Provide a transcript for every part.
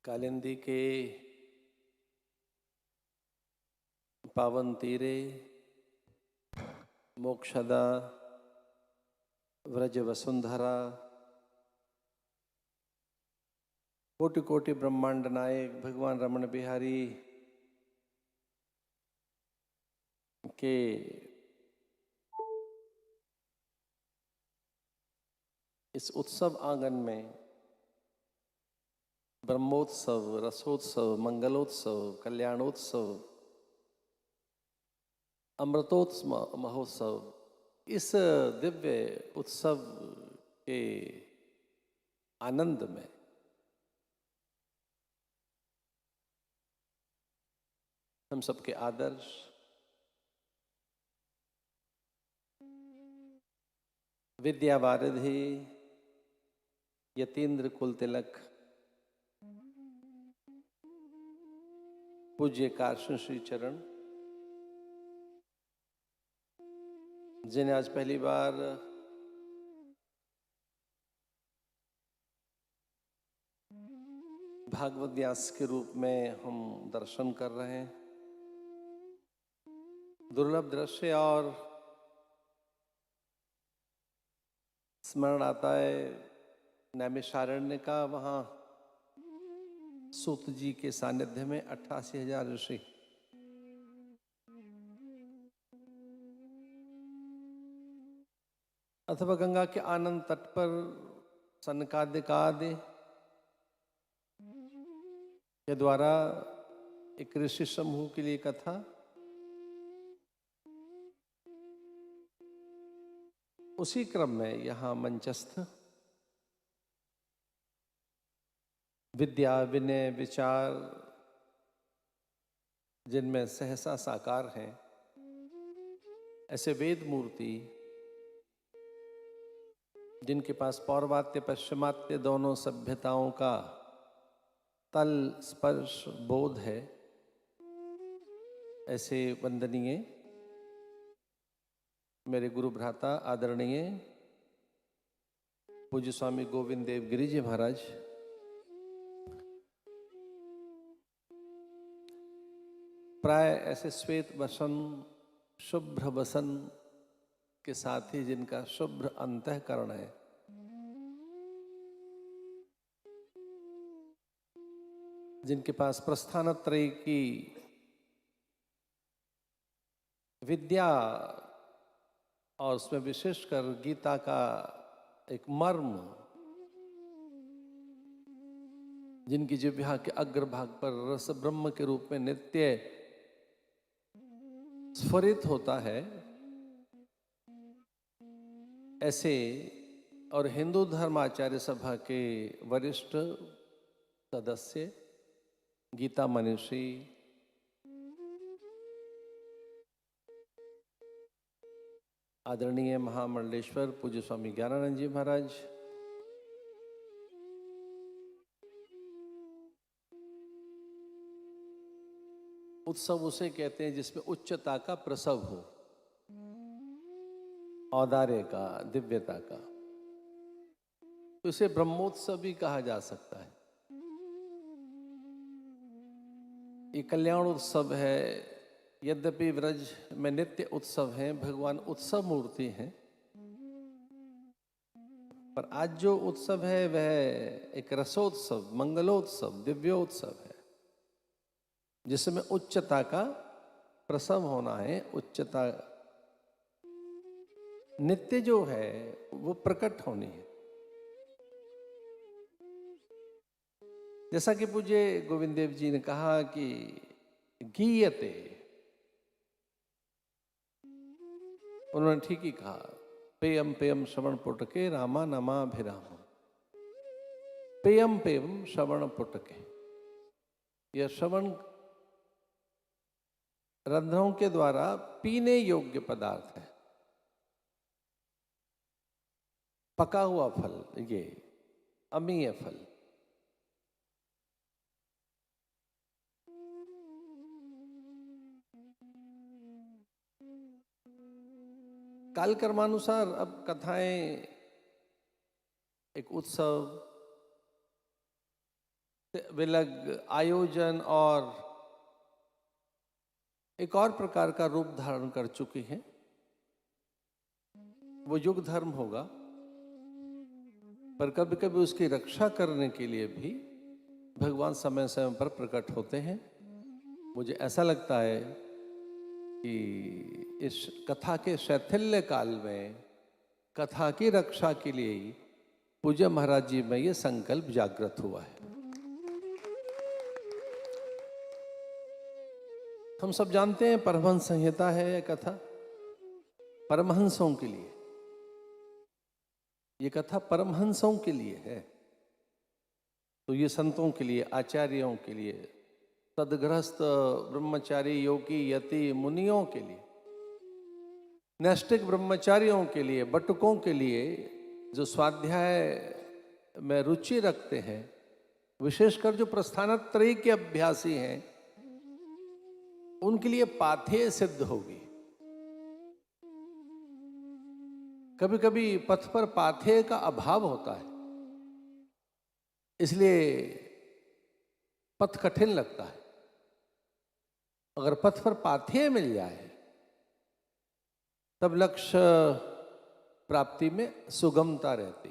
कालिंदी के पावन तीरे मोक्षदा व्रज वसुंधरा कोटि कोटि ब्रह्मांड नायक भगवान रमण बिहारी के इस उत्सव आंगन में ब्रह्मोत्सव, रसोत्सव, मंगलोत्सव, कल्याणोत्सव, अमृतोत्सव महोत्सव, इस दिव्य उत्सव के आनंद में हम सबके आदर्श विद्यावारिधि यतीन्द्र कुल तिलक पूज्य कार्शन श्री चरण, जिन्हें आज पहली बार भागवत व्यास के रूप में हम दर्शन कर रहे हैं। दुर्लभ दृश्य और स्मरण आता है नैमिषारण्य का। वहां सूत जी के सानिध्य में 88,000 ऋषि अथवा गंगा के आनंद तट पर सनकादिकादि के द्वारा एक ऋषि समूह के लिए कथा, उसी क्रम में यहाँ मंचस्थ विद्या विनय विचार जिनमें सहसा साकार हैं, ऐसे वेद मूर्ति जिनके पास पौर्वात्य पश्चिमात्य दोनों सभ्यताओं का तल स्पर्श बोध है, ऐसे वंदनीय मेरे गुरु भ्राता आदरणीय पूज्य स्वामी गोविंद देव गिरि जी महाराज, प्राय ऐसे श्वेत वसन शुभ्र वसन के साथ ही जिनका शुभ्र अंतःकरण है, जिनके पास प्रस्थानत्रयी की विद्या और उसमें विशेषकर गीता का एक मर्म, जिनकी जिह्वा के अग्रभाग पर रस ब्रह्म के रूप में नित्य स्फुरित होता है, ऐसे और हिंदू धर्म आचार्य सभा के वरिष्ठ सदस्य गीता मनीषी आदरणीय महामंडलेश्वर पूज्य स्वामी ज्ञानानंद जी महाराज, उत्सव उसे कहते हैं जिसमें उच्चता का प्रसव हो, औदार्य का, दिव्यता का, तो इसे ब्रह्मोत्सव भी कहा जा सकता है। ये कल्याण उत्सव है। यद्यपि व्रज में नित्य उत्सव हैं, भगवान उत्सव मूर्ति हैं, पर आज जो उत्सव है वह एक रसोत्सव, मंगलोत्सव, दिव्योत्सव है, जिसमें उच्चता का प्रसव होना है। उच्चता नित्य जो है वो प्रकट होनी है। जैसा कि पूज्य गोविंद देव जी ने कहा कि गीयते, उन्होंने ठीक ही कहा, पेयम पेयम श्रवण पुटके रामा नमाभिराम। पेयम पेयम श्रवण पुटके, यह श्रवण रंध्रों के द्वारा पीने योग्य पदार्थ है। पका हुआ फल, ये अमीय फल। कालकर्मानुसार अब कथाएं एक उत्सव विलग आयोजन और एक और प्रकार का रूप धारण कर चुकी हैं। वो युग धर्म होगा, पर कभी कभी उसकी रक्षा करने के लिए भी भगवान समय समय पर प्रकट होते हैं। मुझे ऐसा लगता है कि इस कथा के शैथिल्य काल में कथा की रक्षा के लिए ही पूज्य महाराज जी में ये संकल्प जागृत हुआ है। हम सब जानते हैं परमहंस संहिता है यह कथा, परमहंसों के लिए। ये कथा परमहंसों के लिए है, तो ये संतों के लिए, आचार्यों के लिए, तदगृहस्थ ब्रह्मचारी योगी यति मुनियों के लिए, नैष्ठिक ब्रह्मचारियों के लिए, बटुकों के लिए, जो स्वाध्याय में रुचि रखते हैं, विशेषकर जो प्रस्थानत्रयी के अभ्यासी हैं, उनके लिए पाथेय सिद्ध होगी। कभी कभी पथ पर पाथेय का अभाव होता है, इसलिए पथ कठिन लगता है। अगर पथ पर पाथेय मिल जाए तब लक्ष्य प्राप्ति में सुगमता रहती।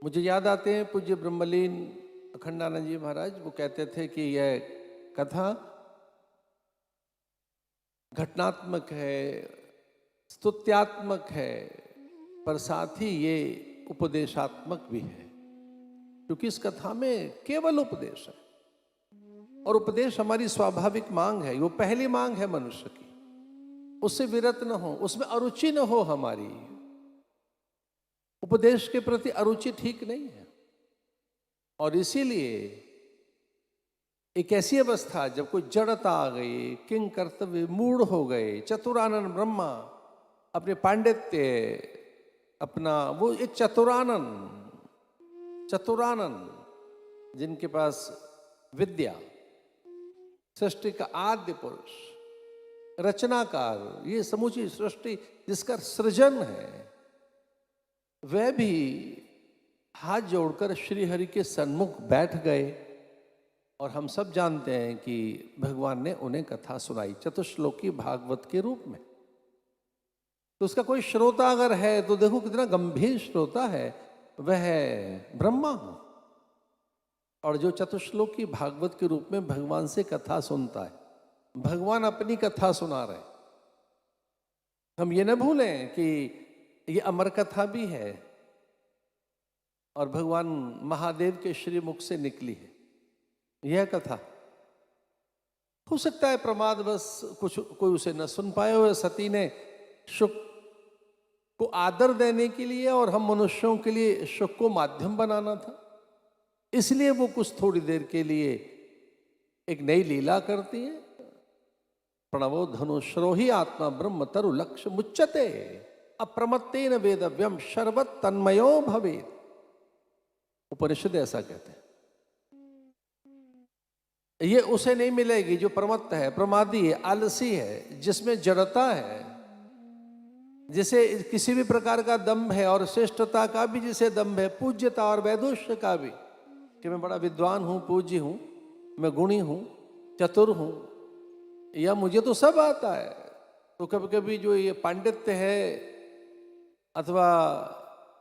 मुझे याद आते हैं पूज्य ब्रह्मलीन अखंडानंद जी महाराज, वो कहते थे कि यह कथा घटनात्मक है, स्तुत्यात्मक है, पर साथ ही ये उपदेशात्मक भी है, क्योंकि इस कथा में केवल उपदेश है। और उपदेश हमारी स्वाभाविक मांग है, वो पहली मांग है मनुष्य की। उससे विरत न हो, उसमें अरुचि न हो। हमारी उपदेश के प्रति अरुचि ठीक नहीं है। और इसीलिए एक ऐसी अवस्था जब कोई जड़ता आ गई, किंग कर्तव्य मूढ़ हो गए, चतुरानन ब्रह्मा अपने पांडित्य, अपना वो एक चतुरानन जिनके पास विद्या, सृष्टि का आद्य पुरुष, रचनाकार, ये समूची सृष्टि जिसका सृजन है, वह भी हाथ जोड़कर श्री हरि के सन्मुख बैठ गए। और हम सब जानते हैं कि भगवान ने उन्हें कथा सुनाई चतुश्लोकी भागवत के रूप में। तो उसका कोई श्रोता अगर है तो देखो कितना गंभीर श्रोता है, वह है ब्रह्मा। और जो चतुश्लोकी भागवत के रूप में भगवान से कथा सुनता है, भगवान अपनी कथा सुना रहे। हम ये न भूलें कि ये अमर कथा भी है और भगवान महादेव के श्री मुख से निकली है यह कथा। हो सकता है प्रमादवश कुछ कोई उसे न सुन पाए हुए, सती ने शुक को आदर देने के लिए और हम मनुष्यों के लिए शुक को माध्यम बनाना था, इसलिए वो कुछ थोड़ी देर के लिए एक नई लीला करती है। प्रणवो धनुश्रोही आत्मा ब्रह्म तरु लक्ष्य मुच्यते अप्रमत्तेन वेदव्यम शर्वत तन्मयो भवेत्। उपनिषद ऐसा कहते हैं। ये उसे नहीं मिलेगी जो प्रमत्त है, प्रमादी है, आलसी है, जिसमें जड़ता है, जिसे किसी भी प्रकार का दंभ है, और श्रेष्ठता का भी जिसे दंभ है, पूज्यता और वैदुष्य का भी, कि मैं बड़ा विद्वान हूं, पूज्य हूं, मैं गुणी हूं, चतुर हूं, या मुझे तो सब आता है। तो कभी कभी जो ये पांडित्य है, अथवा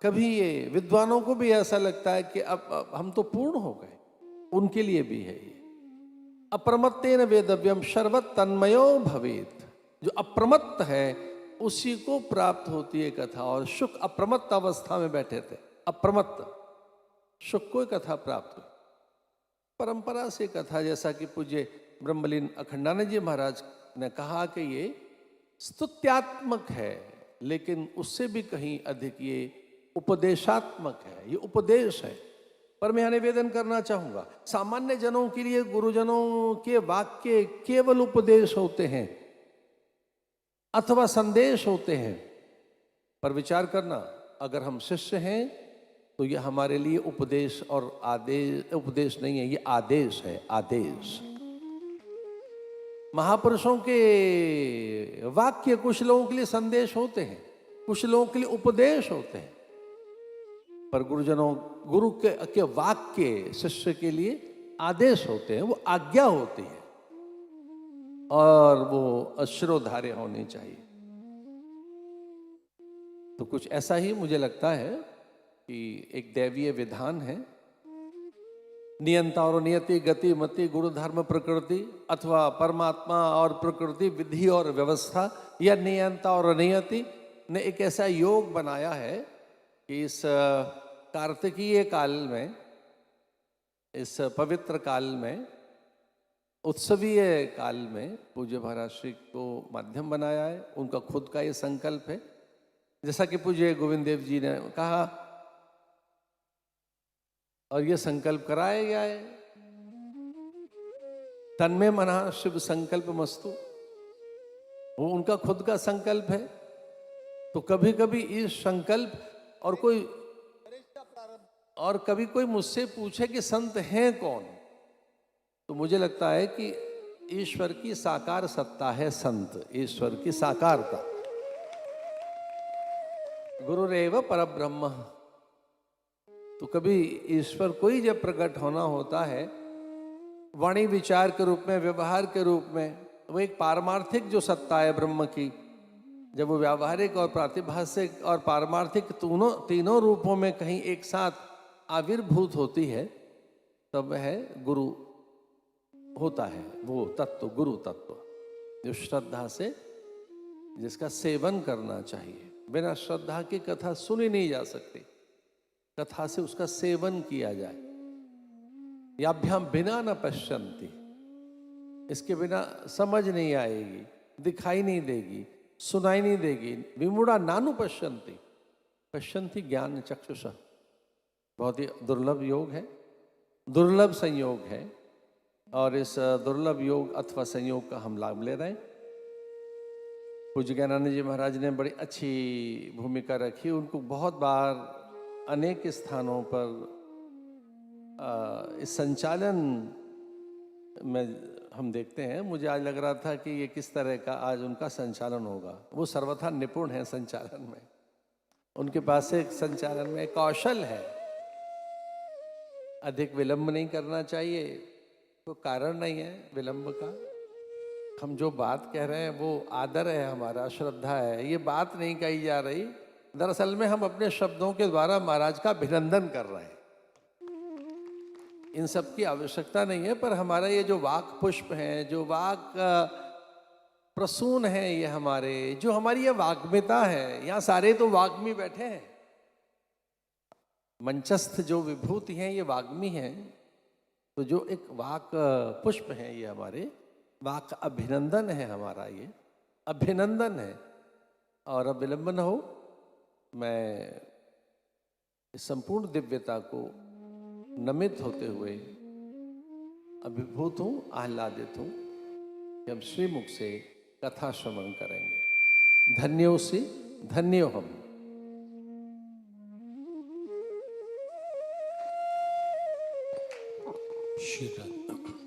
कभी ये विद्वानों को भी ऐसा लगता है कि अब हम तो पूर्ण हो गए, उनके लिए भी है ये। अप्रमत्तेन वेदव्यम शर्वत तन्मयो भवेत्। जो अप्रमत्त है उसी को प्राप्त होती है कथा। और शुक अप्रमत्त अवस्था में बैठे थे, अप्रमत्त शुक को कथा प्राप्त हुई। परंपरा से कथा, जैसा कि पूज्य ब्रह्मलीन अखंडानंद जी महाराज ने कहा कि ये स्तुत्यात्मक है, लेकिन उससे भी कहीं अधिक ये उपदेशात्मक है, ये उपदेश है। पर मैं निवेदन करना चाहूंगा, सामान्य जनों के लिए गुरुजनों के वाक्य केवल उपदेश होते हैं अथवा संदेश होते हैं। पर विचार करना, अगर हम शिष्य हैं तो यह हमारे लिए उपदेश और आदेश, उपदेश नहीं है, ये आदेश है, आदेश। महापुरुषों के वाक्य कुछ लोगों के लिए संदेश होते हैं, कुछ लोगों के लिए उपदेश होते हैं। पर गुरुजनों गुरु के वाक्य शिष्य के लिए आदेश होते हैं, वो आज्ञा होती है और वो अश्रोधार्य होनी चाहिए। तो कुछ ऐसा ही मुझे लगता है कि एक दैवीय विधान है, नियंता और नियति, गति मति, गुरु धर्म प्रकृति, अथवा परमात्मा और प्रकृति, विधि और व्यवस्था, या नियंता और नियति ने एक ऐसा योग बनाया है कि इस कार्तिकीय काल में, इस पवित्र काल में, उत्सवीय काल में पूज्य महाराज श्री को माध्यम बनाया है। उनका खुद का ये संकल्प है, जैसा कि पूज्य गोविंद देव जी ने कहा, और ये संकल्प कराया गया है, तन्मे मना शिव संकल्प मस्तु, वो उनका खुद का संकल्प है। तो कभी कभी इस संकल्प और कभी कोई मुझसे पूछे कि संत हैं कौन, तो मुझे लगता है कि ईश्वर की साकार सत्ता है संत, ईश्वर की साकारता, गुरुरेव परब्रह्म। तो कभी ईश्वर को ही जब प्रकट होना होता है वाणी विचार के रूप में, व्यवहार के रूप में, वो एक पारमार्थिक जो सत्ता है ब्रह्म की, जब वो व्यावहारिक और प्रातिभाषिक और पारमार्थिक तीनों रूपों में कहीं एक साथ आविर्भूत होती है, तब वह गुरु होता है। वो तत्व, गुरु तत्व, जो श्रद्धा से जिसका सेवन करना चाहिए। बिना श्रद्धा की कथा सुनी नहीं जा सकती, कथा से उसका सेवन किया जाए। याभ्याम बिना न पश्यन्ति, इसके बिना समझ नहीं आएगी, दिखाई नहीं देगी, सुनाई नहीं देगी। विमूढ़ा नानु पश्यन्ति, पश्यन्ति ज्ञान चक्षुषा। बहुत ही दुर्लभ योग है, दुर्लभ संयोग है, और इस दुर्लभ योग अथवा संयोग का हम लाभ ले रहे हैं। पूज्य ज्ञानानंद जी महाराज ने बड़ी अच्छी भूमिका रखी। उनको बहुत बार अनेक स्थानों पर इस संचालन में हम देखते हैं। मुझे आज लग रहा था कि ये किस तरह का आज उनका संचालन होगा। वो सर्वथा निपुण है संचालन में, उनके पास एक संचालन में कौशल है। अधिक विलंब नहीं करना चाहिए, तो कारण नहीं है विलंब का। हम जो बात कह रहे हैं वो आदर है, हमारा श्रद्धा है, ये बात नहीं कही जा रही। दरअसल में हम अपने शब्दों के द्वारा महाराज का अभिनंदन कर रहे हैं। इन सब की आवश्यकता नहीं है, पर हमारा ये जो वाक पुष्प हैं, जो वाक प्रसून है, ये हमारे जो हमारी ये वाग्मिता है, यहाँ सारे तो वाग्मी बैठे हैं। मंचस्थ जो विभूति हैं ये वाग्मी हैं, तो जो एक वाक पुष्प है ये हमारे वाक अभिनंदन है, हमारा ये अभिनंदन है। और अब विलंब न हो, मैं इस संपूर्ण दिव्यता को नमित होते हुए अभिभूत हूँ, आह्लादित हूँ कि हम श्रीमुख से कथा श्रवण करेंगे। धन्यो से धन्यो हम। श्री